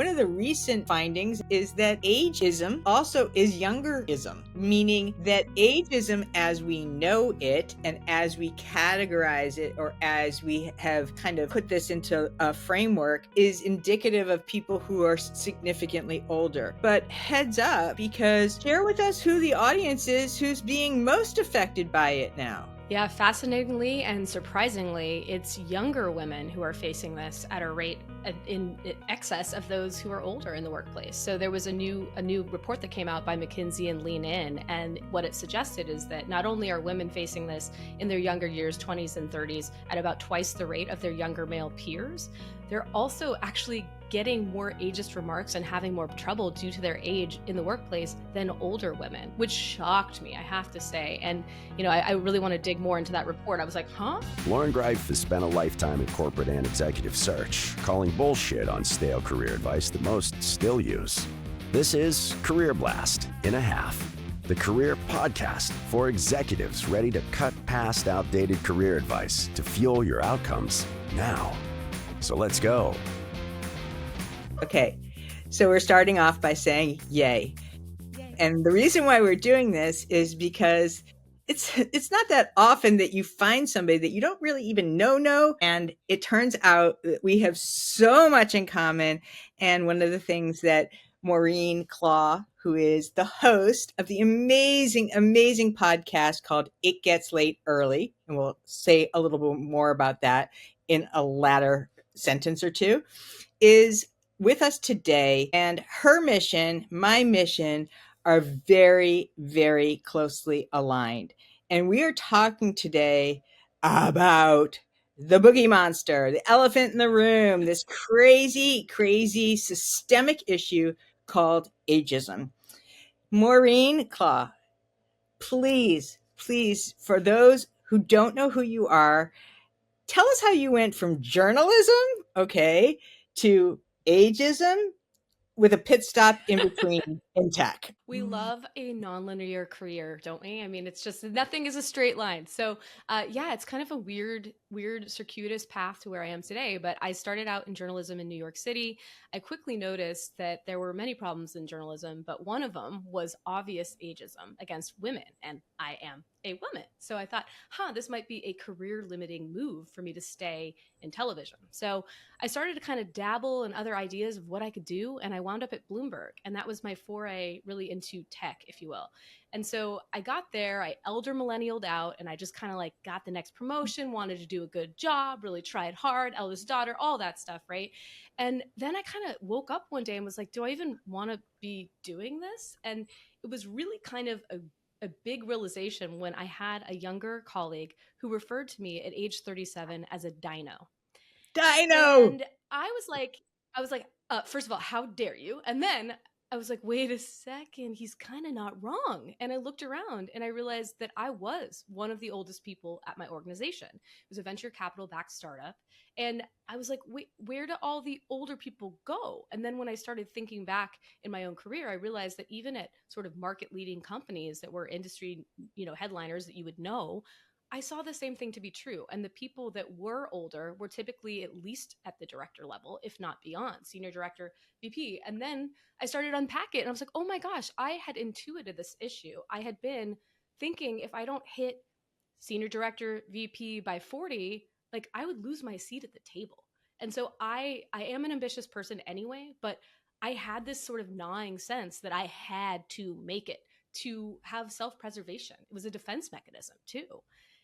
One of the recent findings is that ageism also is youngerism, meaning that ageism as we know it and as we categorize it, or as we have kind of put this into a framework, is indicative of people who are significantly older. But heads up, because share with us who the audience is who's being most affected by it now. Yeah, fascinatingly and surprisingly, it's younger women who are facing this at a rate in excess of those who are older in the workplace. So there was a new report that came out by McKinsey and Lean In, and what it suggested is that not only are women facing this in their younger years, 20s and 30s, at about twice the rate of their younger male peers, they're also actually getting more ageist remarks and having more trouble due to their age in the workplace than older women, which shocked me, I have to say. And, I really want to dig more into that report. I was like, huh? Lauren Greif has spent a lifetime in corporate and executive search, calling bullshit on stale career advice that most still use. This is Career Blast in a Half, the career podcast for executives ready to cut past outdated career advice to fuel your outcomes now. So let's go. Okay, so we're starting off by saying yay. And the reason why we're doing this is because it's not that often that you find somebody that you don't really even know. And it turns out that we have so much in common. And one of the things that Maureen Clough, who is the host of the amazing podcast called It Gets Late Early, and we'll say a little bit more about that in a latter sentence or two, is with us today. And her mission, my mission, are very, very closely aligned. And we are talking today about the boogie monster, the elephant in the room, this crazy, crazy systemic issue called ageism. Maureen Clough, please, for those who don't know who you are, tell us how you went from journalism, to ageism with a pit stop in between in tech. We love a nonlinear career, don't we? I mean, it's just nothing is a straight line. So, it's kind of a weird, circuitous path to where I am today. But I started out in journalism in New York City. I quickly noticed that there were many problems in journalism, but one of them was obvious ageism against women. And I am a woman. So I thought, this might be a career limiting move for me to stay in television. So I started to kind of dabble in other ideas of what I could do. And I wound up at Bloomberg. And that was my foray really into tech, if you will. And so I got there, I elder millennialed out, and I just kind of like got the next promotion, wanted to do a good job, really tried hard, eldest daughter, all that stuff, right? And then I kind of woke up one day and was like, do I even want to be doing this? And it was really kind of a big realization when I had a younger colleague who referred to me at age 37 as a dino. And I was like, first of all, how dare you? And then I was like, wait a second, he's kind of not wrong. And I looked around and I realized that I was one of the oldest people at my organization. It was a venture capital backed startup. And I was like, wait, where do all the older people go? And then when I started thinking back in my own career, I realized that even at sort of market leading companies that were industry, headliners that you would know, I saw the same thing to be true. And the people that were older were typically at least at the director level, if not beyond, senior director, VP. And then I started to unpack it and I was like, oh my gosh, I had intuited this issue. I had been thinking if I don't hit senior director, VP by 40, like I would lose my seat at the table. And so I am an ambitious person anyway, but I had this sort of gnawing sense that I had to make it, to have self-preservation. It was a defense mechanism too.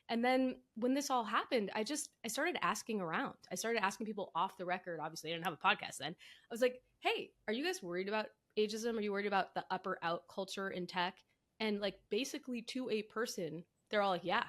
And then when this all happened, I started asking around. I started asking people off the record. Obviously, I didn't have a podcast then. I was like, hey, are you guys worried about ageism? Are you worried about the upper out culture in tech? And like basically to a person, they're all like, yeah.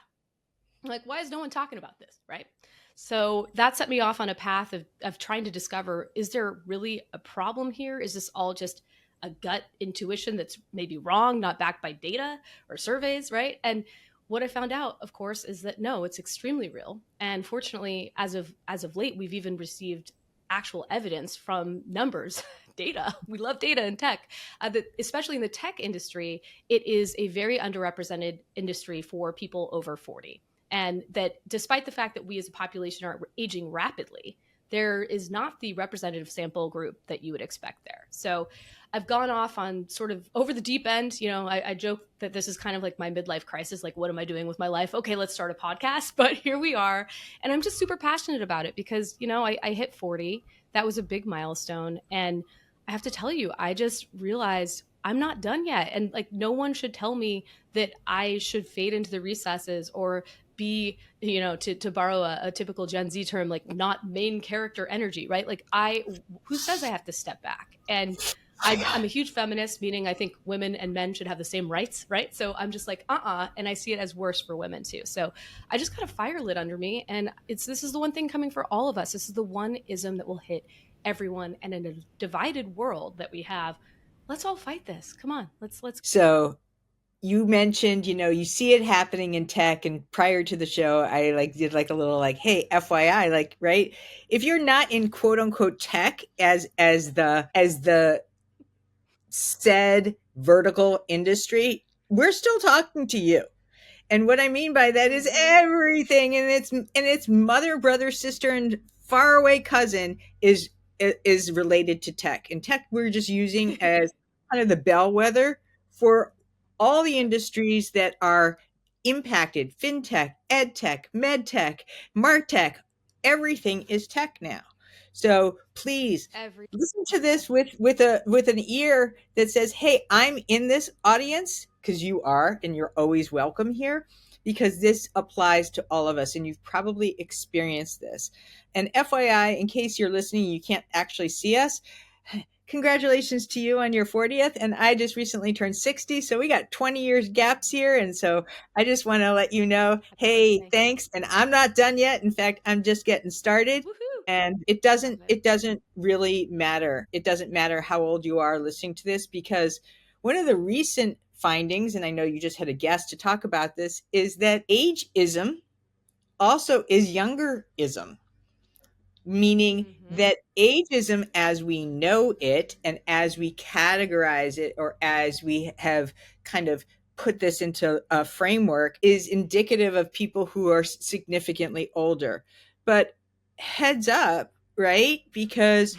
I'm like, why is no one talking about this? Right. So that set me off on a path of trying to discover, is there really a problem here? Is this all just a gut intuition that's maybe wrong, not backed by data or surveys? Right. And what I found out, of course, is that no, it's extremely real. And fortunately, as of late, we've even received actual evidence from numbers, data. We love data in tech, that especially in the tech industry, it is a very underrepresented industry for people over 40. And that despite the fact that we as a population are aging rapidly, there is not the representative sample group that you would expect there. So I've gone off on sort of over the deep end. I joke that this is kind of like my midlife crisis. Like, what am I doing with my life? Okay, let's start a podcast. But here we are. And I'm just super passionate about it because, I hit 40. That was a big milestone. And I have to tell you, I just realized I'm not done yet. And like, no one should tell me that I should fade into the recesses or be, to borrow a typical Gen Z term, like not main character energy, right? Like who says I have to step back? And I'm a huge feminist, meaning I think women and men should have the same rights, right? So I'm just like, and I see it as worse for women too. So I just got a fire lit under me, and this is the one thing coming for all of us. This is the one ism that will hit everyone, and in a divided world that we have, let's all fight this. Come on, let's. So you mentioned, you see it happening in tech, and prior to the show, I did a little hey, FYI, right? If you're not in quote unquote tech as the said vertical industry, we're still talking to you. And what I mean by that is everything, and its mother, brother, sister, and faraway cousin is related to tech. And tech we're just using as kind of the bellwether for all the industries that are impacted: fintech, edtech, medtech, martech. Everything is tech now. So please listen to this with an ear that says, "Hey, I'm in this audience," because you are, and you're always welcome here, because this applies to all of us, and you've probably experienced this. And FYI, in case you're listening, you can't actually see us. Congratulations to you on your 40th. And I just recently turned 60. So we got 20 years gaps here. And so I just want to let you know, hey, thanks. And I'm not done yet. In fact, I'm just getting started. Woohoo! And it doesn't really matter. It doesn't matter how old you are listening to this, because one of the recent findings, and I know you just had a guest to talk about this, is that ageism also is youngerism, meaning that ageism as we know it and as we categorize it, or as we have kind of put this into a framework, is indicative of people who are significantly older. But heads up, right? Because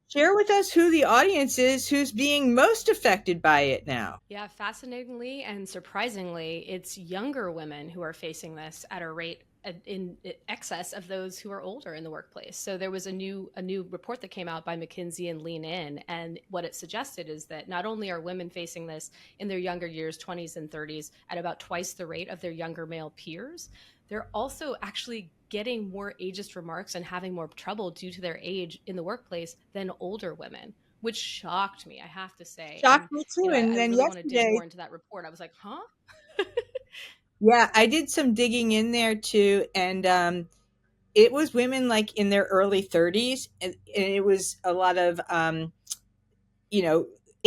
share with us who the audience is who's being most affected by it now. Yeah, fascinatingly and surprisingly, it's younger women who are facing this at a rate in excess of those who are older in the workplace. So there was a new report that came out by McKinsey and Lean In, and what it suggested is that not only are women facing this in their younger years, 20s and 30s, at about twice the rate of their younger male peers, they're also actually getting more ageist remarks and having more trouble due to their age in the workplace than older women, which shocked me, I have to say. Shocked me too. And I then really want to dig yesterday, more into that report. I was like, huh? yeah, I did some digging in there too. And it was women in their early 30s. And it was a lot of,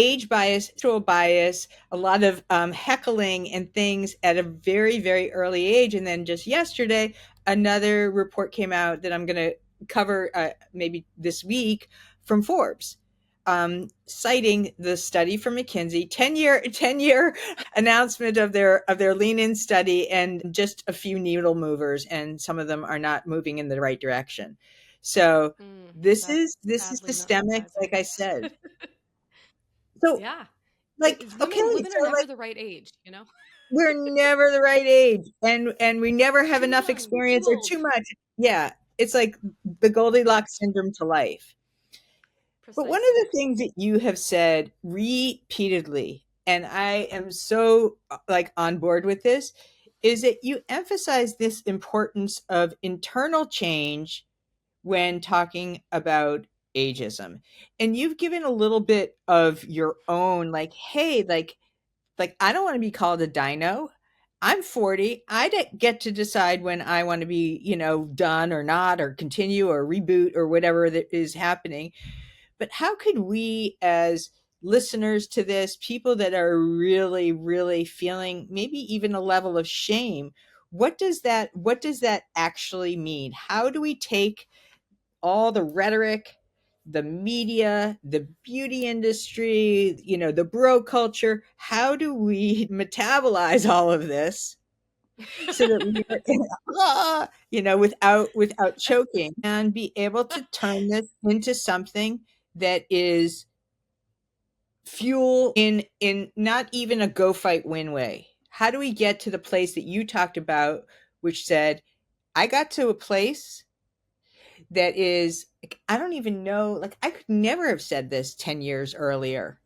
age bias, cultural bias, a lot of heckling and things at a very, very early age. And then just yesterday, another report came out that I'm going to cover maybe this week from Forbes, citing the study from McKinsey, 10-year announcement of their Lean In study, and just a few needle movers, and some of them are not moving in the right direction. So this is systemic, like I said. So, yeah, okay, women so are never the right age, we're never the right age, and we never have too enough young, experience too or old. too much. Yeah, it's like the Goldilocks syndrome to life. But one of the things that you have said repeatedly, and I am so on board with this, is that you emphasize this importance of internal change when talking about ageism. And you've given a little bit of your own, hey, I don't want to be called a dino. I'm 40. I get to decide when I want to be, done or not, or continue or reboot or whatever that is happening. But how could we, as listeners to this, people that are really, really feeling maybe even a level of shame, what does that actually mean? How do we take all the rhetoric, the media, the beauty industry, the bro culture? How do we metabolize all of this so that we're without choking, and be able to turn this into something that is fuel in not even a go fight win way. How do we get to the place that you talked about, which said, I got to a place that is like, I don't even know, like I could never have said this 10 years earlier.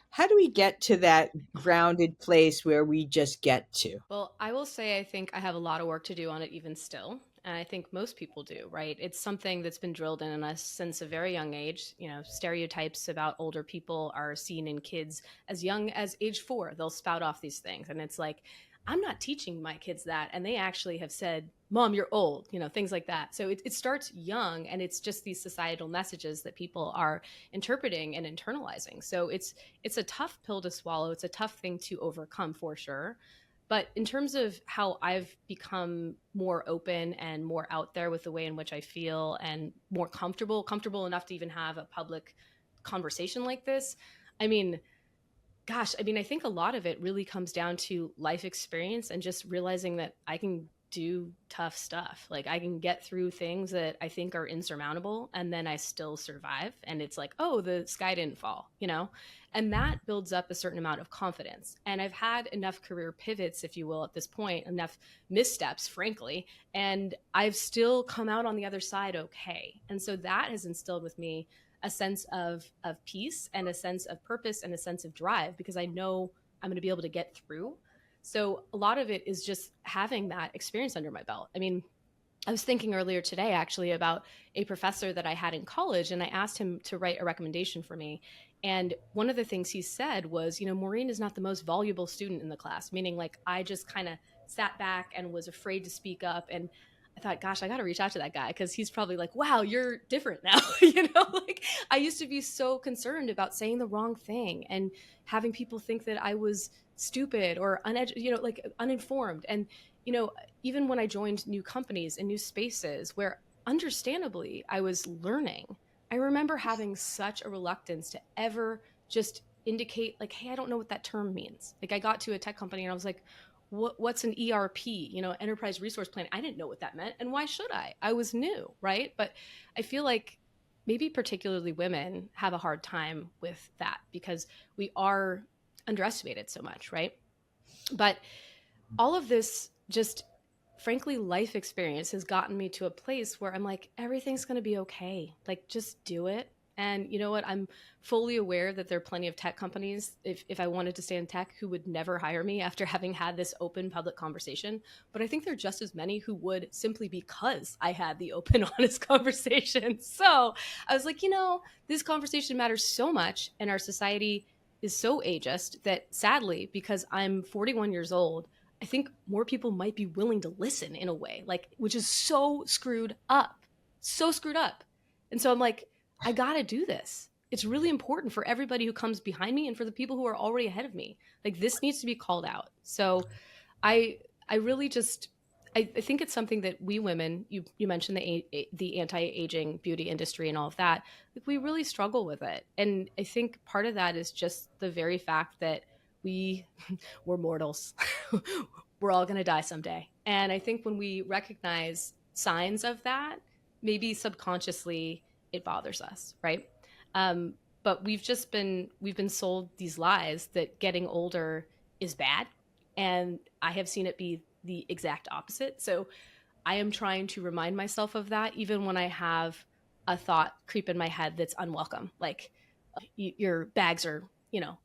How do we get to that grounded place where we just get to? Well, I will say I think I have a lot of work to do on it even still. And I think most people do, right? It's something that's been drilled in us since a very young age. You know, stereotypes about older people are seen in kids as young as age 4. They'll spout off these things. And it's like, I'm not teaching my kids that. And they actually have said, Mom, you're old, things like that. So it starts young, and it's just these societal messages that people are interpreting and internalizing. So it's a tough pill to swallow. It's a tough thing to overcome for sure. But in terms of how I've become more open and more out there with the way in which I feel, and more comfortable enough to even have a public conversation like this, I mean, gosh, I think a lot of it really comes down to life experience and just realizing that I can do tough stuff. Like, I can get through things that I think are insurmountable, and then I still survive. And it's like, oh, the sky didn't fall. And that builds up a certain amount of confidence. And I've had enough career pivots, if you will, at this point, enough missteps, frankly, and I've still come out on the other side okay. And so that has instilled with me a sense of peace and a sense of purpose and a sense of drive, because I know I'm going to be able to get through. So a lot of it is just having that experience under my belt. I was thinking earlier today actually about a professor that I had in college, and I asked him to write a recommendation for me. And one of the things he said was, Maureen is not the most voluble student in the class, meaning like I just kind of sat back and was afraid to speak up. And I thought, gosh, I got to reach out to that guy, because he's probably like, wow, you're different now. Like I used to be so concerned about saying the wrong thing and having people think that I was stupid or like uninformed. And, even when I joined new companies and new spaces where understandably I was learning, I remember having such a reluctance to ever just indicate like, hey, I don't know what that term means. Like I got to a tech company and I was like, what's an ERP, enterprise resource plan? I didn't know what that meant. And why should I? I was new, right? But I feel like maybe particularly women have a hard time with that because we are underestimated so much, right? But all of this just frankly life experience has gotten me to a place where I'm like, everything's going to be okay. Like just do it. And you know what? I'm fully aware that there are plenty of tech companies, if I wanted to stay in tech, who would never hire me after having had this open public conversation. But I think there are just as many who would, simply because I had the open, honest conversation. So I was like, this conversation matters so much, and our society is so ageist that sadly, because I'm 41 years old, I think more people might be willing to listen in a way, like, which is so screwed up. And so I'm like, I got to do this. It's really important for everybody who comes behind me and for the people who are already ahead of me. Like this needs to be called out. So I really just, I think it's something that we women, you mentioned the anti-aging beauty industry and all of that, like we really struggle with it. And I think part of that is just the very fact that we're mortals. We're all going to die someday. And I think when we recognize signs of that, maybe subconsciously it bothers us, right? But we've been sold these lies that getting older is bad. And I have seen it be the exact opposite. So I am trying to remind myself of that, even when I have a thought creep in my head that's unwelcome, like your bags are,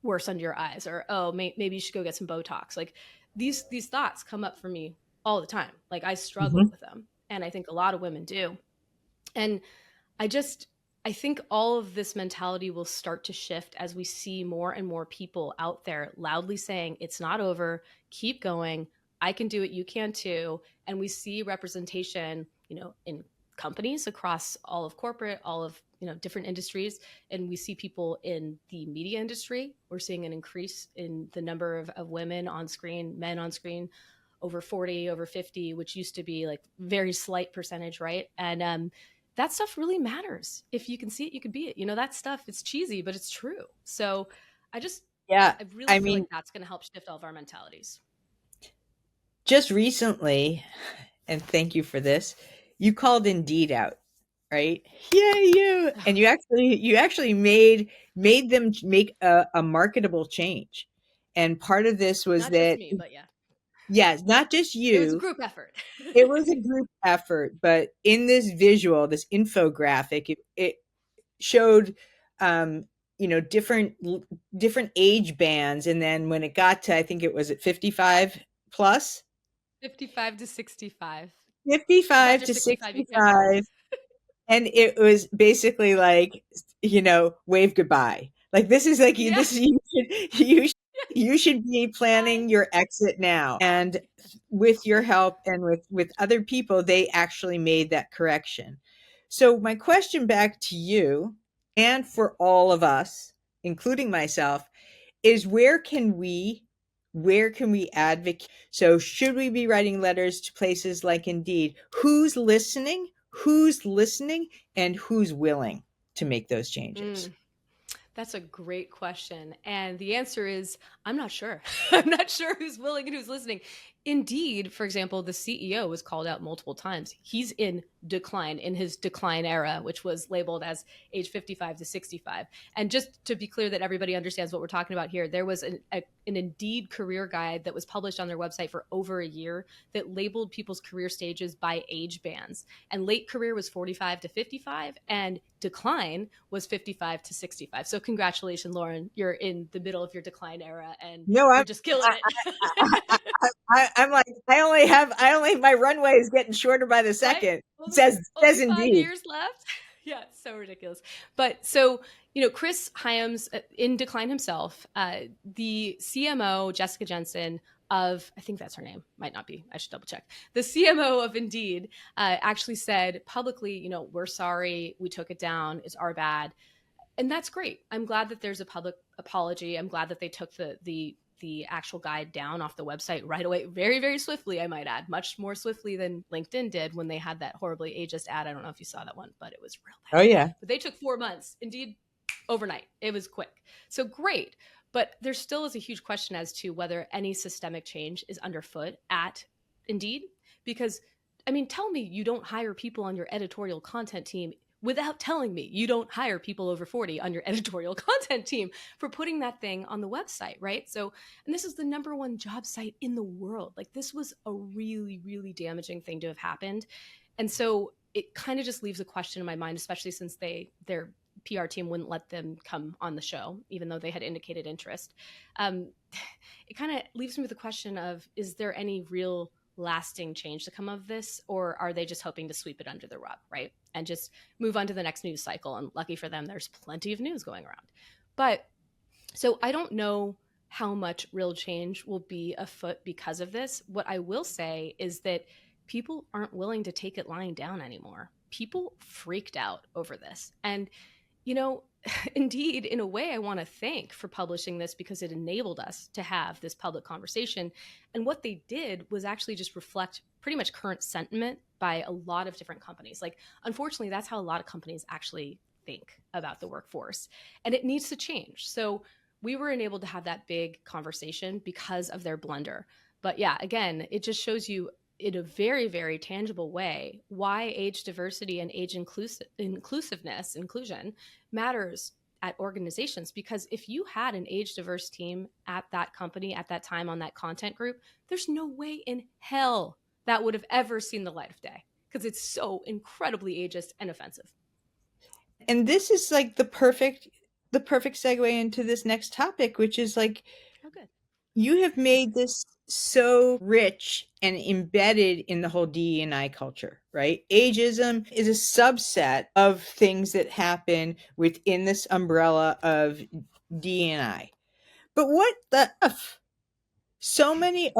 worse under your eyes, or, oh, maybe you should go get some Botox. Like these thoughts come up for me all the time. Like I struggle with them. And I think a lot of women do. And I think all of this mentality will start to shift as we see more and more people out there loudly saying, it's not over, keep going, I can do it, you can too. And we see representation, in companies across all of corporate, all of, different industries. And we see people in the media industry. We're seeing an increase in the number of women on screen, men on screen, over 40, over 50, which used to be like very slight percentage, right? And that stuff really matters. If you can see it, you can be it. That stuff, it's cheesy, but it's true. So I Yeah, really feel like that's going to help shift all of our mentalities. just recently, and thank you for this, you called Indeed out, right? Yay, you! And you actually made them make a marketable change. And part of this was Not just that, me, but yeah, yes, not just it was a you, group effort. it was a group effort, but in this visual, this infographic, it showed um, different age bands, and then when it got to, I think it was at 55 plus, 55 to 65. Because 55 after to 65, you can't work. 65, and it was basically like, wave goodbye. Like, this is like, Yeah. you should be Bye. planning your exit now. And with your help and with other people, they actually made that correction. So my question back to you, and for all of us, including myself, is where can we advocate? So should we be writing letters to places like Indeed? Who's listening, and who's willing to make those changes? Mm. That's a great question. And the answer is I'm not sure. I'm not sure who's willing and who's listening. Indeed, for example, the CEO was called out multiple times. He's in decline, in his decline era, which was labeled as age 55 to 65. And just to be clear that everybody understands what we're talking about here, there was an Indeed career guide that was published on their website for over a year that labeled people's career stages by age bands. And late career was 45 to 55, and decline was 55 to 65. So congratulations, Lauren. You're in the middle of your decline era and No, you're just killing it. I'm like, my runway is getting shorter by the Right? second. It Only says only 5 Indeed. years left. Yeah, it's so ridiculous. But so, Chris Hyams in decline himself, the CMO, Jessica Jensen of, I think that's her name, might not be, I should double check. The CMO of Indeed actually said publicly, we're sorry, we took it down, it's our bad. And that's great. I'm glad that there's a public apology. I'm glad that they took the actual guide down off the website right away, very, very swiftly, I might add, much more swiftly than LinkedIn did when they had that horribly ageist ad. I don't know if you saw that one, but it was real Oh bad. yeah. But they took 4 months. Indeed, overnight. It was quick. So great. But there still is a huge question as to whether any systemic change is underfoot at Indeed. Because, tell me you don't hire people on your editorial content team without telling me you don't hire people over 40 on your editorial content team for putting that thing on the website, right? So, and this is the number one job site in the world. Like, this was a really, really damaging thing to have happened. And so it kind of just leaves a question in my mind, especially since their PR team wouldn't let them come on the show, even though they had indicated interest. It kind of leaves me with the question of, is there any real lasting change to come of this, or are they just hoping to sweep it under the rug, right? And just move on to the next news cycle. And lucky for them, there's plenty of news going around. But so I don't know how much real change will be afoot because of this. What I will say is that people aren't willing to take it lying down anymore. People freaked out over this. And, Indeed, in a way, I want to thank for publishing this because it enabled us to have this public conversation. And what they did was actually just reflect pretty much current sentiment by a lot of different companies. Like, unfortunately, that's how a lot of companies actually think about the workforce. And it needs to change. So we were enabled to have that big conversation because of their blunder. But yeah, again, it just shows you in a very, very tangible way why age diversity and age inclusion matters at organizations. Because if you had an age diverse team at that company at that time on that content group, there's no way in hell that would have ever seen the light of day, because it's so incredibly ageist and offensive. And this is like the perfect segue into this next topic, which is like, Oh, good. you have made this so rich and embedded in the whole DE&I culture, right? Ageism is a subset of things that happen within this umbrella of DE&I. But what the F? So many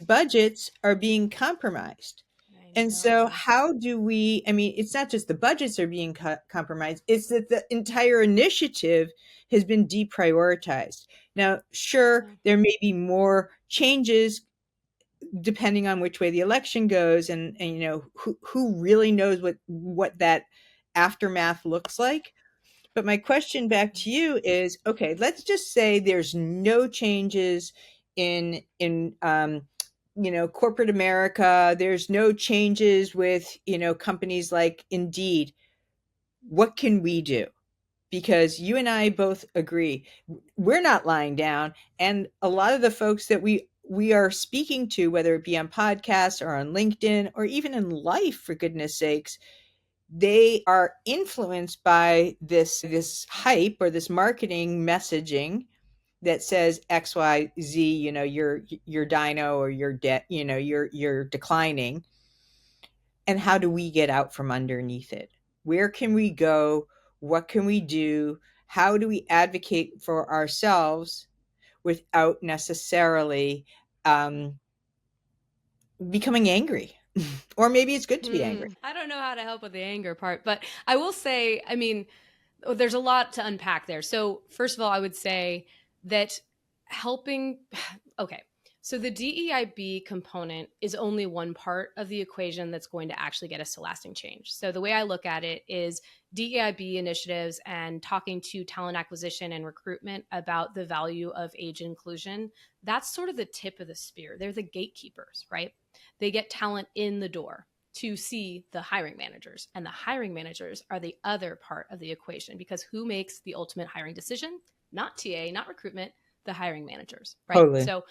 budgets are being compromised. I And so know. how do we, it's not just the budgets are being compromised, it's that the entire initiative has been deprioritized. Now, sure, Yeah. there may be more changes depending on which way the election goes, and who really knows what that aftermath looks like. But my question back to you is, okay, let's just say there's no changes in corporate America, there's no changes with, companies like Indeed. What can we do? Because you and I both agree we're not lying down, and a lot of the folks that we are speaking to, whether it be on podcasts or on LinkedIn or even in life, for goodness sakes, they are influenced by this hype or this marketing messaging that says XYZ, you're dino or you're dead, you're declining. And how do we get out from underneath it? Where can we go? What can we do? How do we advocate for ourselves without necessarily becoming angry? Or maybe it's good to be angry. I don't know how to help with the anger part, but I will say, I mean, there's a lot to unpack there. So, first of all, I would say that helping, okay. So the DEIB component is only one part of the equation that's going to actually get us to lasting change. So the way I look at it is DEIB initiatives and talking to talent acquisition and recruitment about the value of age inclusion. That's sort of the tip of the spear. They're the gatekeepers, right? They get talent in the door to see the hiring managers, and the hiring managers are the other part of the equation, because who makes the ultimate hiring decision? Not TA, not recruitment, the hiring managers, right? Totally. So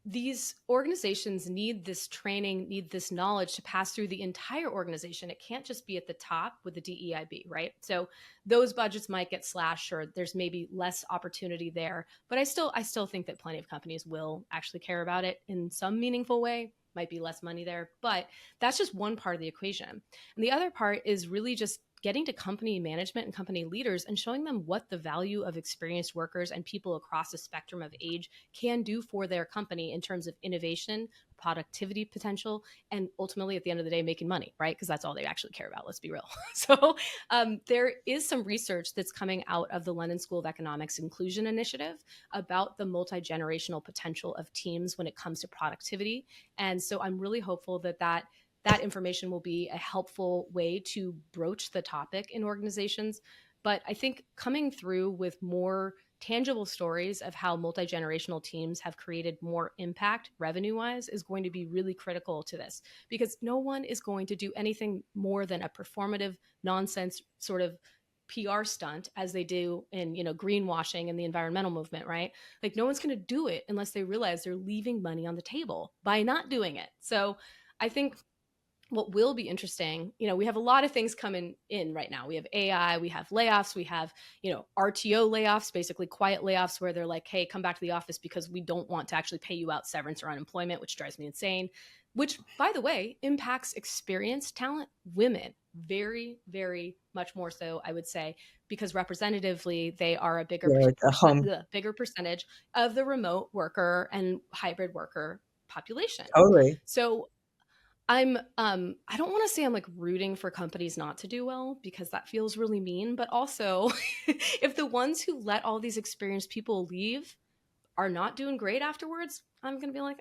these organizations need this training, need this knowledge to pass through the entire organization. It can't just be at the top with the DEIB, right? So those budgets might get slashed, or there's maybe less opportunity there. But I still think that plenty of companies will actually care about it in some meaningful way. Might be less money there, but that's just one part of the equation. And the other part is really just getting to company management and company leaders and showing them what the value of experienced workers and people across the spectrum of age can do for their company in terms of innovation, productivity potential, and ultimately at the end of the day, making money, right? Because that's all they actually care about. Let's be real. So there is some research that's coming out of the London School of Economics Inclusion Initiative about the multi-generational potential of teams when it comes to productivity. And so I'm really hopeful that information will be a helpful way to broach the topic in organizations. But I think coming through with more tangible stories of how multi-generational teams have created more impact revenue-wise is going to be really critical to this, because no one is going to do anything more than a performative nonsense sort of PR stunt as they do in, greenwashing and the environmental movement, right? Like no one's going to do it unless they realize they're leaving money on the table by not doing it. So I think what will be interesting, we have a lot of things coming in right now. We have AI, we have layoffs, we have, RTO layoffs, basically quiet layoffs where they're like, hey, come back to the office because we don't want to actually pay you out severance or unemployment, which drives me insane, which, by the way, impacts experienced talent, women, very, very much more so, I would say, because representatively, they are a bigger, bigger percentage of the remote worker and hybrid worker population. Totally. So I don't want to say I'm like rooting for companies not to do well, because that feels really mean, but also if the ones who let all these experienced people leave are not doing great afterwards, I'm going to be like,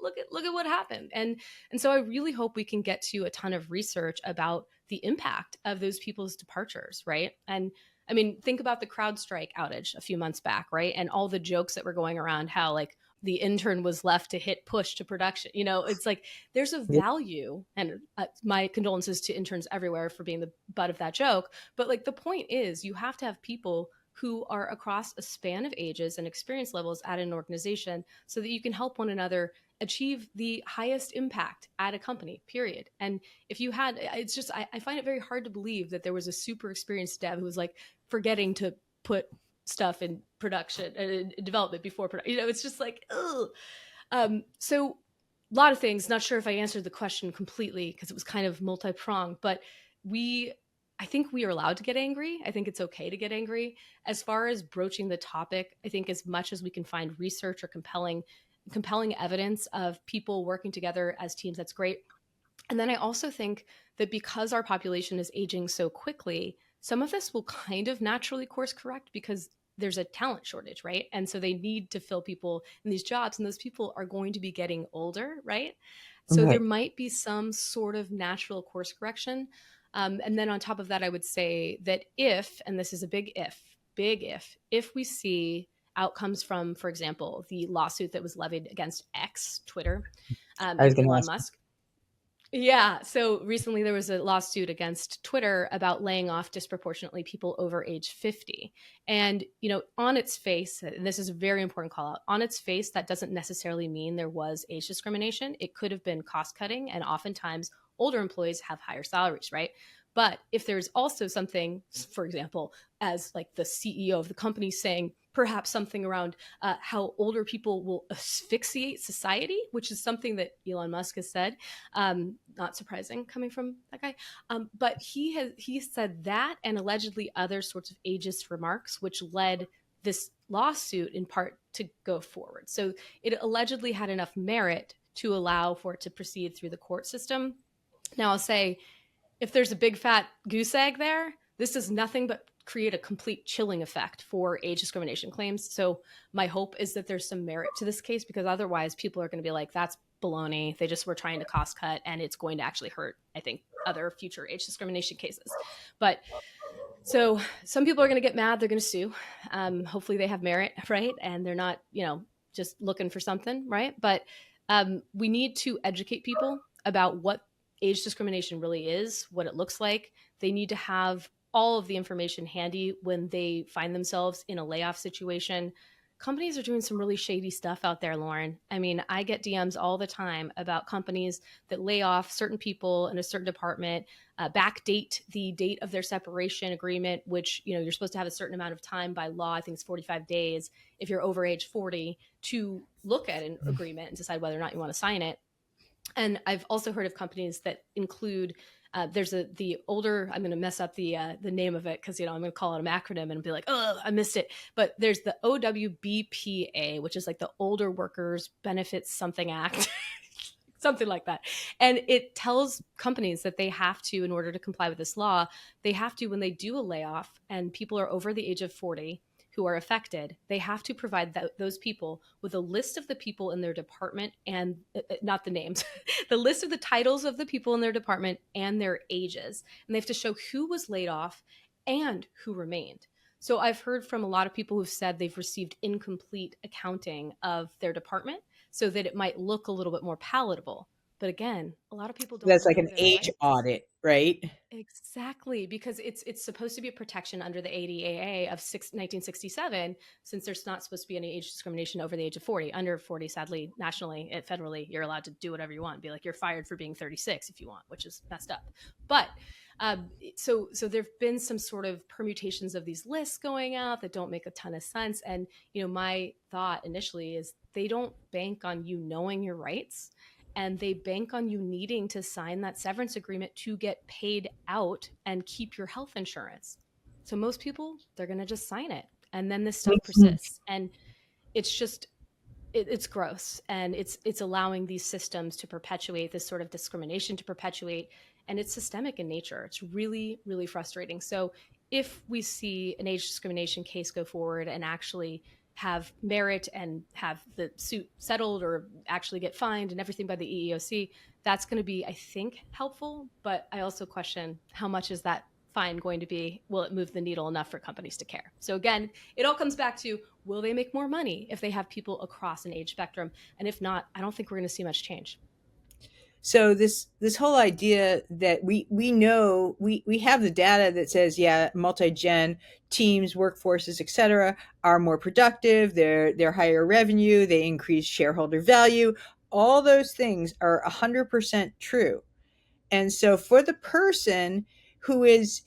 look at what happened. And so I really hope we can get to a ton of research about the impact of those people's departures, right? And I mean, think about the CrowdStrike outage a few months back, right? And all the jokes that were going around how like the intern was left to hit push to production. It's like there's a value, and my condolences to interns everywhere for being the butt of that joke. But like the point is, you have to have people who are across a span of ages and experience levels at an organization so that you can help one another achieve the highest impact at a company, period. And if you had, it's just, I find it very hard to believe that there was a super experienced dev who was like forgetting to put stuff in production and development before production. It's just like, ugh. So a lot of things, not sure if I answered the question completely because it was kind of multi-pronged, but I think we are allowed to get angry. I think it's okay to get angry. As far as broaching the topic, I think as much as we can find research or compelling evidence of people working together as teams, that's great. And then I also think that because our population is aging so quickly, some of this will kind of naturally course correct because there's a talent shortage, right? And so they need to fill people in these jobs, and those people are going to be getting older, right? So there might be some sort of natural course correction. And then on top of that, I would say that if, and this is a big if we see outcomes from, for example, the lawsuit that was levied against X, Twitter, I was and going to Elon ask. Musk. Yeah. So recently there was a lawsuit against Twitter about laying off disproportionately people over age 50. And, on its face, and this is a very important call out, on its face, that doesn't necessarily mean there was age discrimination. It could have been cost cutting. And oftentimes older employees have higher salaries, right? But if there's also something, for example, as like the CEO of the company saying perhaps something around how older people will asphyxiate society, which is something that Elon Musk has said, not surprising coming from that guy. But he said that and allegedly other sorts of ageist remarks, which led this lawsuit in part to go forward. So it allegedly had enough merit to allow for it to proceed through the court system. Now I'll say, if there's a big fat goose egg there, this does nothing but create a complete chilling effect for age discrimination claims. So my hope is that there's some merit to this case, because otherwise people are going to be like, that's baloney. They just were trying to cost cut, and it's going to actually hurt, I think, other future age discrimination cases. But so some people are going to get mad. They're going to sue. Hopefully they have merit, right? And they're not, just looking for something, right? But we need to educate people about what age discrimination really is, what it looks like. They need to have all of the information handy when they find themselves in a layoff situation. Companies are doing some really shady stuff out there, Lauren. I mean, I get DMs all the time about companies that lay off certain people in a certain department, backdate the date of their separation agreement, which, you're supposed to have a certain amount of time by law. I think it's 45 days if you're over age 40 to look at an agreement and decide whether or not you want to sign it. And I've also heard of companies that include there's the older, I'm going to mess up the name of it because, I'm going to call it an acronym and be like, oh, I missed it. But there's the OWBPA, which is like the Older Workers Benefits Something Act, something like that. And it tells companies that they have to, in order to comply with this law, they have to, when they do a layoff and people are over the age of 40, who are affected, they have to provide those people with a list of the people in their department and not the names, the list of the titles of the people in their department and their ages. And they have to show who was laid off and who remained. So I've heard from a lot of people who've said they've received incomplete accounting of their department so that it might look a little bit more palatable. But again, a lot of people don't That's like know an their age rights. audit, right? Exactly, because it's supposed to be a protection under the ADAA of 1967, since there's not supposed to be any age discrimination over the age of 40. Under 40, sadly, nationally, federally, you're allowed to do whatever you want. Be like, you're fired for being 36 if you want, which is messed up. But so there have been some sort of permutations of these lists going out that don't make a ton of sense. And my thought initially is they don't bank on you knowing your rights, and they bank on you needing to sign that severance agreement to get paid out and keep your health insurance. So most people, they're going to just sign it, and then this stuff persists. And it's just it's gross, and it's allowing these systems to perpetuate this sort of discrimination, to perpetuate, and it's systemic in nature. It's really, really frustrating. So if we see an age discrimination case go forward and actually have merit and have the suit settled or actually get fined and everything by the EEOC, that's going to be, I think, helpful. But I also question, how much is that fine going to be? Will it move the needle enough for companies to care? So again, it all comes back to, will they make more money if they have people across an age spectrum? And if not, I don't think we're going to see much change. So this whole idea that we know we have the data that says, yeah, multi-gen teams, workforces, etc., are more productive, they're higher revenue, they increase shareholder value. All those things are 100% true. And so for the person who is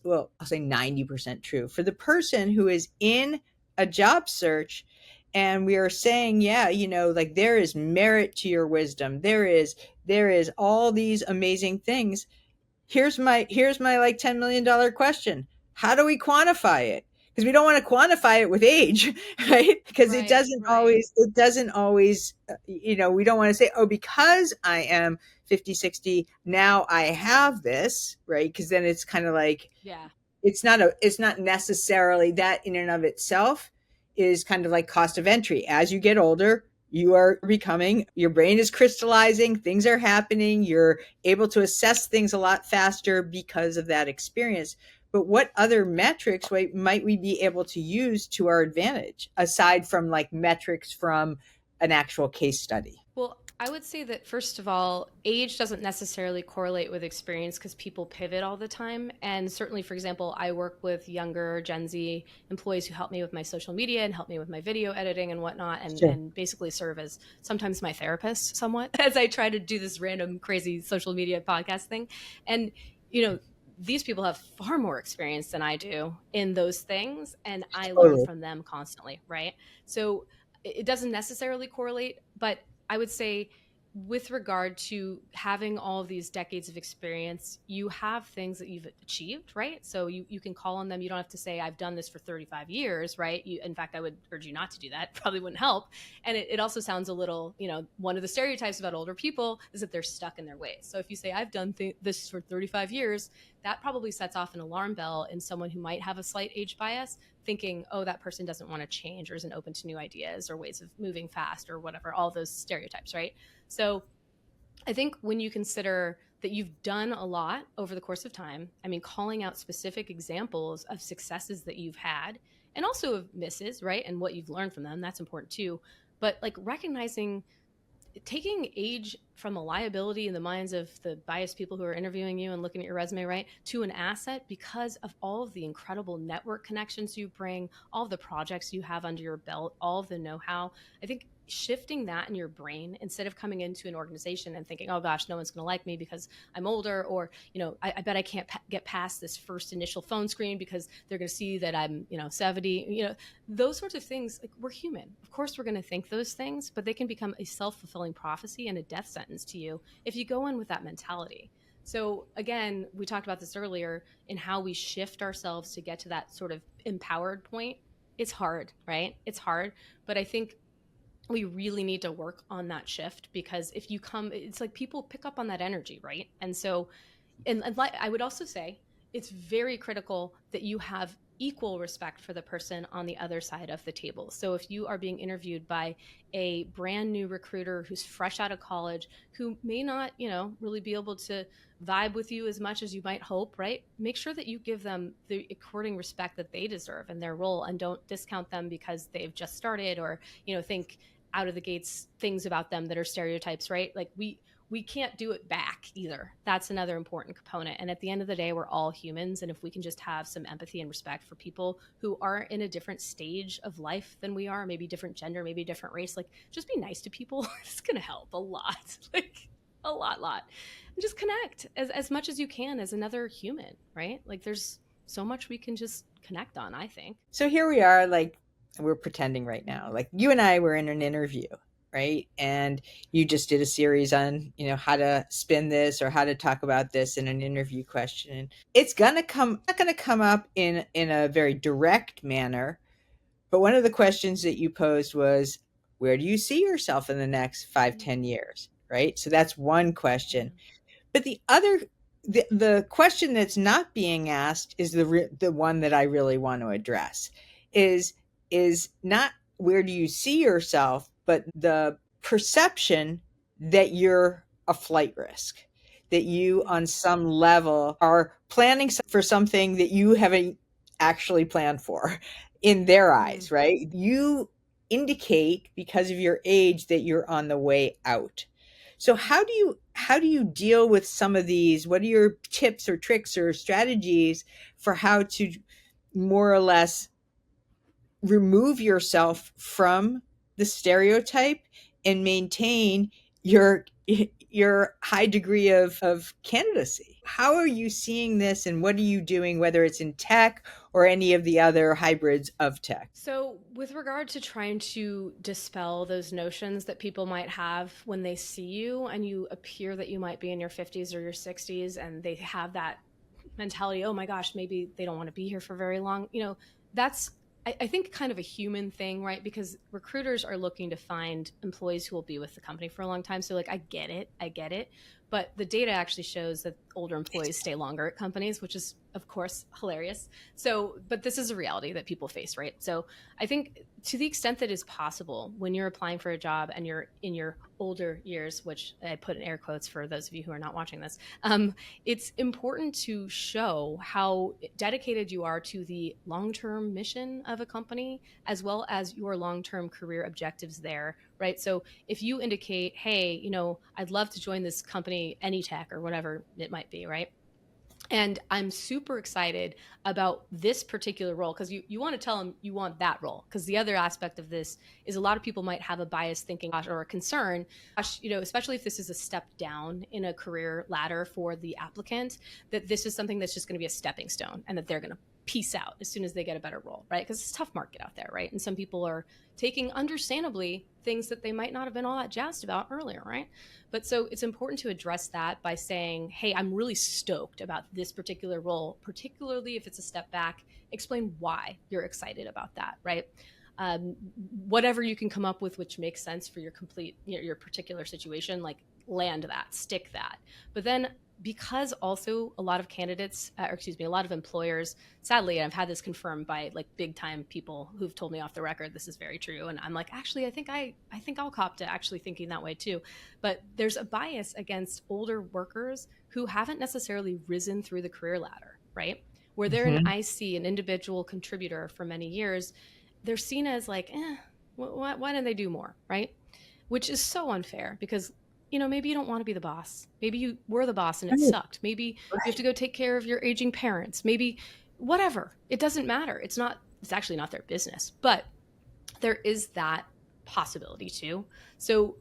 well, I'll say 90% true. For the person who is in a job search, and we are saying, yeah, like, there is merit to your wisdom. There is all these amazing things. Here's my like $10 million question. How do we quantify it? Because we don't want to quantify it with age, right? Because it Right, doesn't right. always we don't want to say, oh, because I am 50, 60, now I have this, right? Because then it's kind of like, Yeah. it's not necessarily that in and of itself is kind of like cost of entry. As you get older, your brain is crystallizing, things are happening, you're able to assess things a lot faster because of that experience. But what other metrics might we be able to use to our advantage, aside from like metrics from an actual case study? Well, I would say that, first of all, age doesn't necessarily correlate with experience because people pivot all the time. And certainly, for example, I work with younger Gen Z employees who help me with my social media and help me with my video editing and whatnot, Sure. and basically serve as sometimes my therapist somewhat as I try to do this random, crazy social media podcast thing. And, you know, these people have far more experience than I do in those things, and I learn Totally. from them constantly, right? So it doesn't necessarily correlate, but I would say with regard to having all of these decades of experience, you have things that you've achieved, right? So you can call on them. You don't have to say, I've done this for 35 years, right? In fact, I would urge you not to do that. Probably wouldn't help. And it also sounds a little, one of the stereotypes about older people is that they're stuck in their ways. So if you say, I've done this for 35 years, that probably sets off an alarm bell in someone who might have a slight age bias, thinking, oh, that person doesn't want to change or isn't open to new ideas or ways of moving fast or whatever, all those stereotypes, right? So I think when you consider that you've done a lot over the course of time, I mean, calling out specific examples of successes that you've had and also of misses, right? And what you've learned from them, that's important too. But like recognizing, taking age from a liability in the minds of the biased people who are interviewing you and looking at your resume, right, to an asset because of all of the incredible network connections you bring, all of the projects you have under your belt, all of the know-how. I think shifting that in your brain instead of coming into an organization and thinking, oh gosh, no one's going to like me because I'm older, or I bet I can't get past this first initial phone screen because they're going to see that I'm 70, those sorts of things. Like, we're human, of course we're going to think those things, but they can become a self-fulfilling prophecy and a death sentence to you if you go in with that mentality. So again, we talked about this earlier in how we shift ourselves to get to that sort of empowered point. It's hard, right? It's hard, but I think we really need to work on that shift, because if you come, it's like people pick up on that energy, right? And so, and I would also say it's very critical that you have equal respect for the person on the other side of the table. So if you are being interviewed by a brand new recruiter who's fresh out of college, who may not, really be able to vibe with you as much as you might hope, right? Make sure that you give them the according respect that they deserve in their role, and don't discount them because they've just started, or, think out of the gates things about them that are stereotypes, right? Like we can't do it back either. That's another important component. And at the end of the day, we're all humans. And if we can just have some empathy and respect for people who are in a different stage of life than we are, maybe different gender, maybe different race, like just be nice to people. It's going to help a lot, like a lot. And just connect as much as you can as another human, right? Like there's so much we can just connect on, I think. So here we are, like, we're pretending right now, like you and I were in an interview, right? And you just did a series on, how to spin this or how to talk about this in an interview question. It's not gonna come up in a very direct manner, but one of the questions that you posed was, where do you see yourself in the next 5-10 years, right? So that's one question. But the question that's not being asked is the one that I really want to address, is not where do you see yourself, but the perception that you're a flight risk, that you on some level are planning for something that you haven't actually planned for in their eyes, right? You indicate because of your age that you're on the way out. So how do you deal with some of these? What are your tips or tricks or strategies for how to more or less remove yourself from the stereotype and maintain your high degree of candidacy? How are you seeing this, and what are you doing, whether it's in tech or any of the other hybrids of tech? So with regard to trying to dispel those notions that people might have when they see you and you appear that you might be in your 50s or your 60s, and they have that mentality, oh my gosh, maybe they don't want to be here for very long, that's I think kind of a human thing, right? Because recruiters are looking to find employees who will be with the company for a long time. So like, I get it. But the data actually shows that older employees stay longer at companies, which is of course hilarious. So, but this is a reality that people face, right? So I think to the extent that is possible, when you're applying for a job and you're in your older years, which I put in air quotes for those of you who are not watching this, it's important to show how dedicated you are to the long-term mission of a company, as well as your long-term career objectives there, right? So if you indicate, hey, I'd love to join this company, Anytech or whatever it might be, right? And I'm super excited about this particular role, because you want to tell them you want that role. Because the other aspect of this is a lot of people might have a biased thinking or a concern, especially if this is a step down in a career ladder for the applicant, that this is something that's just going to be a stepping stone and that they're going to peace out as soon as they get a better role, right? Because it's a tough market out there, right? And some people are taking, understandably, things that they might not have been all that jazzed about earlier, right? But so it's important to address that by saying, hey, I'm really stoked about this particular role, particularly if it's a step back. Explain why you're excited about that, right? Whatever you can come up with, which makes sense for your particular situation, like land that, stick that. But then, because also a lot of candidates, a lot of employers, sadly, and I've had this confirmed by like big time people who've told me off the record, this is very true. And I'm like, actually, I think I'll cop to actually thinking that way too. But there's a bias against older workers who haven't necessarily risen through the career ladder, right? Where they're an IC, an individual contributor for many years, they're seen as like, why didn't they do more, right? Which is so unfair, because maybe you don't want to be the boss. Maybe you were the boss and it sucked. Maybe you have to go take care of your aging parents. Maybe whatever. It doesn't matter. It's actually not their business. But there is that possibility too. So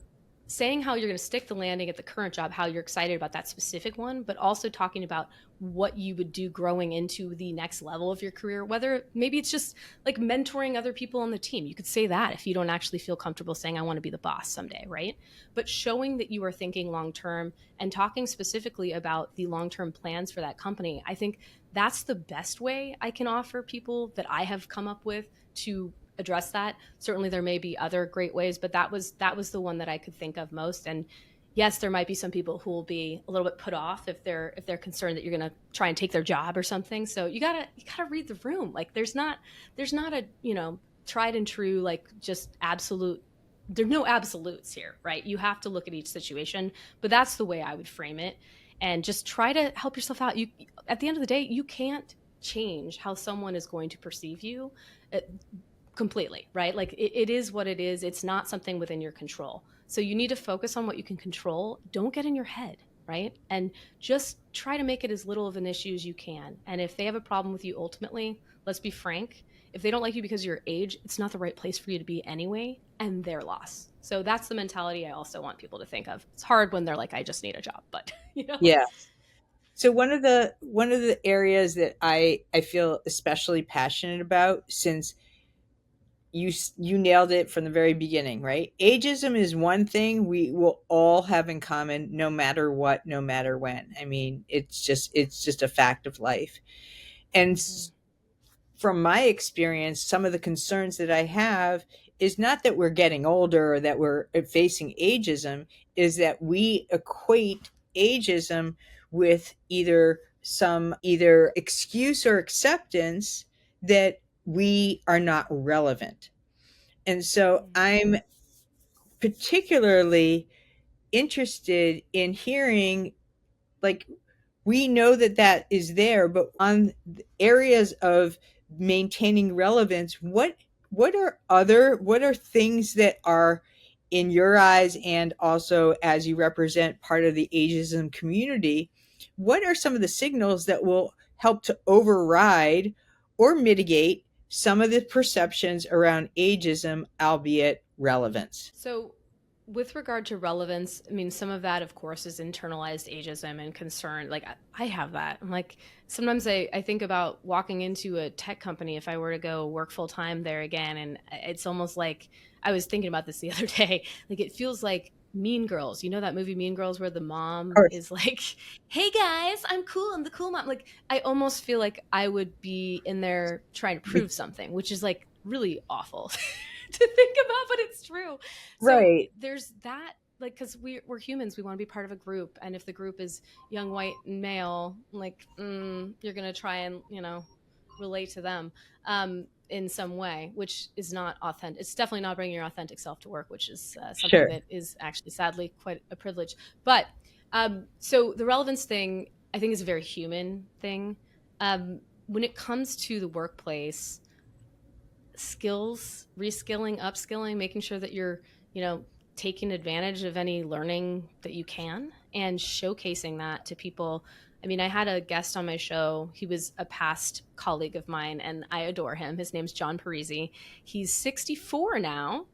saying how you're going to stick the landing at the current job, how you're excited about that specific one, but also talking about what you would do growing into the next level of your career, whether maybe it's just like mentoring other people on the team. You could say that if you don't actually feel comfortable saying, I want to be the boss someday, right? But showing that you are thinking long-term and talking specifically about the long-term plans for that company, I think that's the best way I can offer people that I have come up with to address that. Certainly there may be other great ways, but that was the one that I could think of most. And yes, there might be some people who will be a little bit put off if they're concerned that you're going to try and take their job or something. So you gotta read the room. Like there's not a, tried and true, like just absolute, there's no absolutes here, right? You have to look at each situation, but that's the way I would frame it. And just try to help yourself out. At the end of the day, you can't change how someone is going to perceive you completely, right? Like it is what it is. It's not something within your control. So you need to focus on what you can control. Don't get in your head, right? And just try to make it as little of an issue as you can. And if they have a problem with you, ultimately, let's be frank, if they don't like you because of your age, it's not the right place for you to be anyway, and their loss. So that's the mentality I also want people to think of. It's hard when they're like, I just need a job, but Yeah. So one of the areas that I feel especially passionate about, since you nailed it from the very beginning, right? Ageism is one thing we will all have in common, no matter what, no matter when. I mean, it's just a fact of life. And from my experience, some of the concerns that I have is not that we're getting older or that we're facing ageism, is that we equate ageism with either excuse or acceptance that we are not relevant. And so I'm particularly interested in hearing, like, we know that is there, but on areas of maintaining relevance, what are things that are, in your eyes, and also as you represent part of the ageism community, what are some of the signals that will help to override or mitigate some of the perceptions around ageism, albeit relevance? So with regard to relevance, I mean, some of that, of course, is internalized ageism and concern. Like I have that. I'm like, sometimes I think about walking into a tech company if I were to go work full time there again. And it's almost like, I was thinking about this the other day, like it feels like Mean Girls. You know that movie Mean Girls where the mom is like, hey guys, I'm cool. I'm the cool mom. Like I almost feel like I would be in there trying to prove something, which is like really awful to think about, but it's true. So Right. there's that like, because we're humans, we want to be part of a group, and if the group is young, white, and male, like, you're gonna try and relate to them in some way, which is not authentic. It's definitely not bringing your authentic self to work, which is something Sure. that is actually sadly quite a privilege. But so the relevance thing, I think, is a very human thing. When it comes to the workplace, skills, reskilling, upskilling, making sure that you're, taking advantage of any learning that you can and showcasing that to people. I mean, I had a guest on my show. He was a past colleague of mine and I adore him. His name's John Parisi. He's 64 now.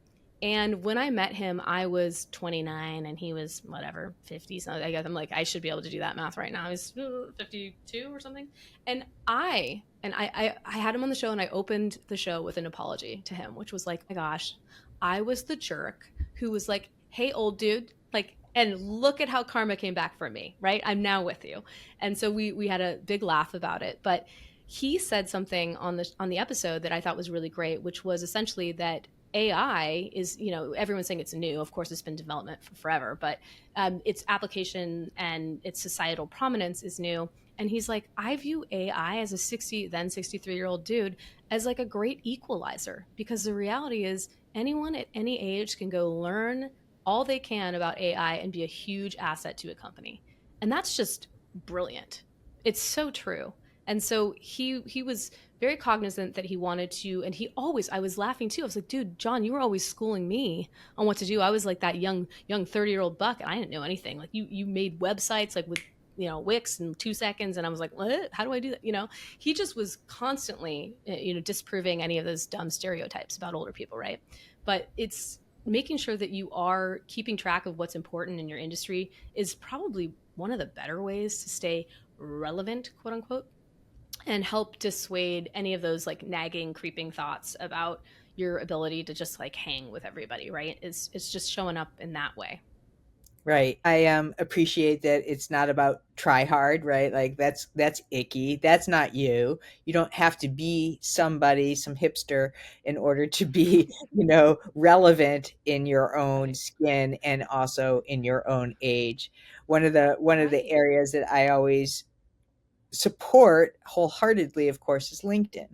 And when I met him, I was 29 and he was whatever, 50. So I guess I'm like, I should be able to do that math right now. He's 52 or something. And I had him on the show and I opened the show with an apology to him, which was like, oh my gosh, I was the jerk who was like, hey, old dude, like, and look at how karma came back for me, right? I'm now with you. And so we had a big laugh about it. But he said something on the episode that I thought was really great, which was essentially that AI is, everyone's saying it's new. Of course, it's been development for forever, but its application and its societal prominence is new. And he's like, I view AI as a 63-year-old dude as like a great equalizer, because the reality is anyone at any age can go learn all they can about AI and be a huge asset to a company. And that's just brilliant. It's so true. And so he was very cognizant that he wanted to, and I was laughing too. I was like, dude, John, you were always schooling me on what to do. I was like that young 30-year-old buck, and I didn't know anything. Like you made websites like with, Wix in 2 seconds. And I was like, what? How do I do that? He just was constantly, disproving any of those dumb stereotypes about older people. Right. But it's making sure that you are keeping track of what's important in your industry is probably one of the better ways to stay relevant, quote unquote, and help dissuade any of those like nagging, creeping thoughts about your ability to just like hang with everybody, right? It's just showing up in that way. Right. I appreciate that it's not about try hard, right? Like that's icky. That's not you. You don't have to be somebody, some hipster in order to be, relevant in your own Right. skin and also in your own age. One of the Right. areas that I always support wholeheartedly, of course, is LinkedIn.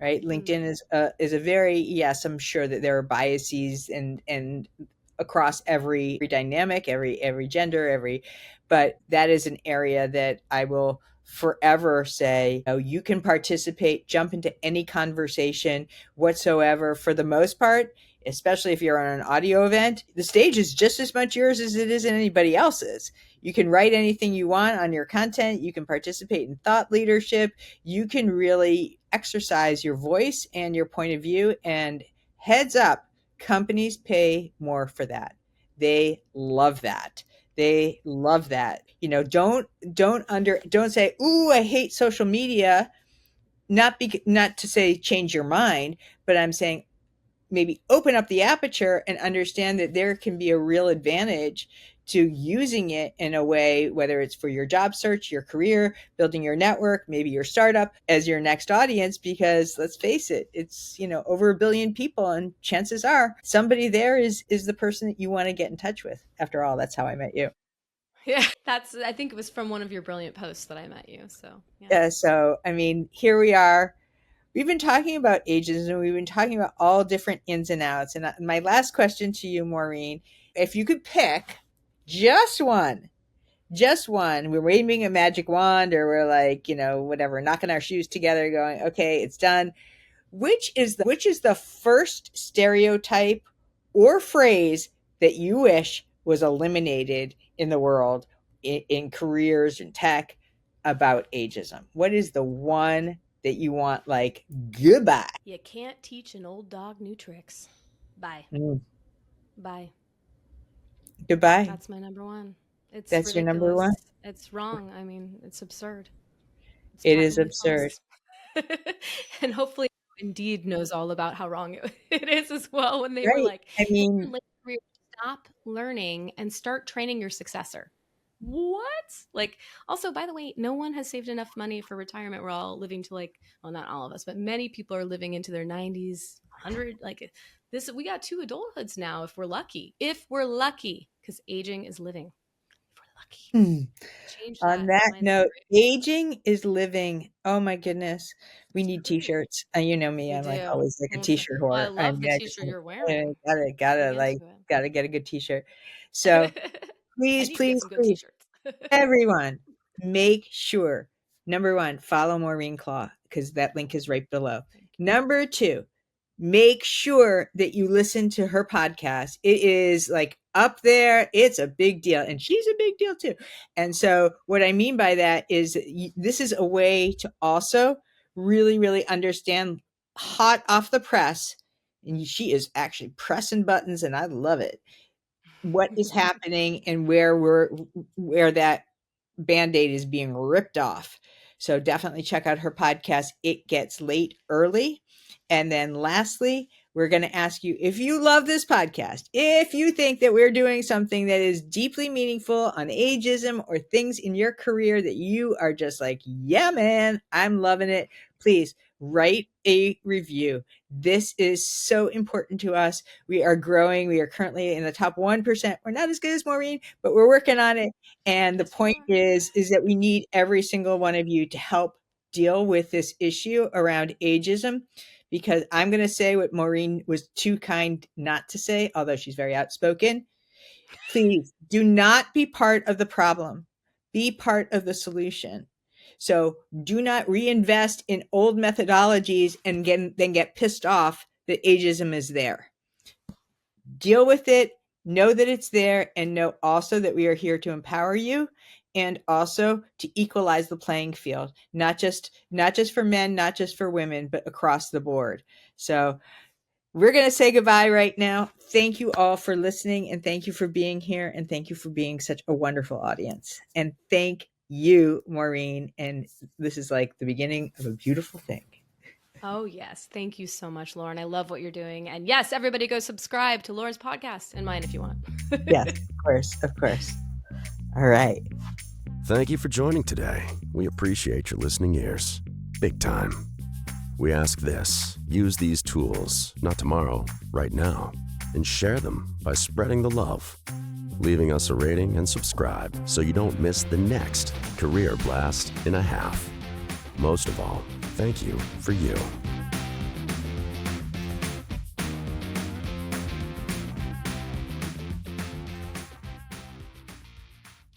Right? Mm. LinkedIn is a very, yes, I'm sure that there are biases and across every dynamic, every gender, but that is an area that I will forever say, you can participate, jump into any conversation whatsoever. For the most part, especially if you're on an audio event, the stage is just as much yours as it is anybody else's. You can write anything you want on your content. You can participate in thought leadership. You can really exercise your voice and your point of view. And heads up, companies pay more for that. They love that. They love that. Don't say, "Ooh, I hate social media." Not to say change your mind, but I'm saying maybe open up the aperture and understand that there can be a real advantage to using it in a way, whether it's for your job search, your career, building your network, maybe your startup as your next audience. Because let's face it, it's, over 1 billion people, and chances are somebody there is the person that you want to get in touch with. After all, that's how I met you. Yeah. I think it was from one of your brilliant posts that I met you. So yeah. Yeah, so I mean, here we are. We've been talking about ages and we've been talking about all different ins and outs. And my last question to you, Maureen, if you could pick just one, we're waving a magic wand, or we're like, whatever, knocking our shoes together, going, okay, it's done. Which is the first stereotype or phrase that you wish was eliminated in the world, in careers and tech, about ageism? What is the one that you want, like, goodbye? You can't teach an old dog new tricks. Bye. Mm, Bye. goodbye. That's my number one. It's That's your number one. ridiculous. It's wrong. I mean, it's absurd. It's It is patently absurd. false. And hopefully Indeed knows all about how wrong it is as well, when they were Right. like, I in your mean, late career, stop learning and start training your successor. What? Like, also, by the way, no one has saved enough money for retirement. We're all living to, like, well, not all of us, but many people are living into their 90s, 100. Like, this, we got 2 adulthoods now if we're lucky. If we're lucky, because aging is living. If we're lucky. Hmm. Change On that that mindset, note, right? aging is living. Oh my goodness. We need True. t-shirts. You know me, We I'm like do. always like a Well, t-shirt well, I whore. I love the mean, I just t-shirt you're wearing. gotta Big like, into it. gotta get a good t-shirt. So I please, need to get please, some good please, t-shirts. everyone, make sure, number one, follow Maureen Clough because that link is right below. Thank you. Number two, make sure that you listen to her podcast. It is like up there. It's a big deal. And she's a big deal too. And so what I mean by that is this is a way to also really, really understand hot off the press. And she is actually pressing buttons and I love it. What is happening and where that Band-Aid is being ripped off. So definitely check out her podcast, It Gets Late Early. And then lastly, we're going to ask you if you love this podcast, if you think that we're doing something that is deeply meaningful on ageism or things in your career that you are just like, yeah, man, I'm loving it. Please write a review. This is so important to us. We are growing. We are currently in the top 1%. We're not as good as Maureen, but we're working on it. And the Yes, we point are. is that we need every single one of you to help deal with this issue around ageism, because I'm going to say what Maureen was too kind not to say, although she's very outspoken. Please do not be part of the problem. Be part of the solution. So do not reinvest in old methodologies and then get pissed off that ageism is there. Deal with it, know that it's there, and know also that we are here to empower you and also to equalize the playing field, not just for men, not just for women, but across the board. So we're going to say goodbye right now. Thank you all for listening, and thank you for being here, and thank you for being such a wonderful audience. And thank you, Maureen. And this is like the beginning of a beautiful thing. Oh, yes. Thank you so much, Lauren. I love what you're doing. And yes, everybody go subscribe to Lauren's podcast and mine if you want. Yes, of course, of course. All right. Thank you for joining today. We appreciate your listening ears. Big time. We ask this: use these tools, not tomorrow, right now, and share them by spreading the love, leaving us a rating and subscribe so you don't miss the next Career Blast in a Half. Most of all, thank you for you.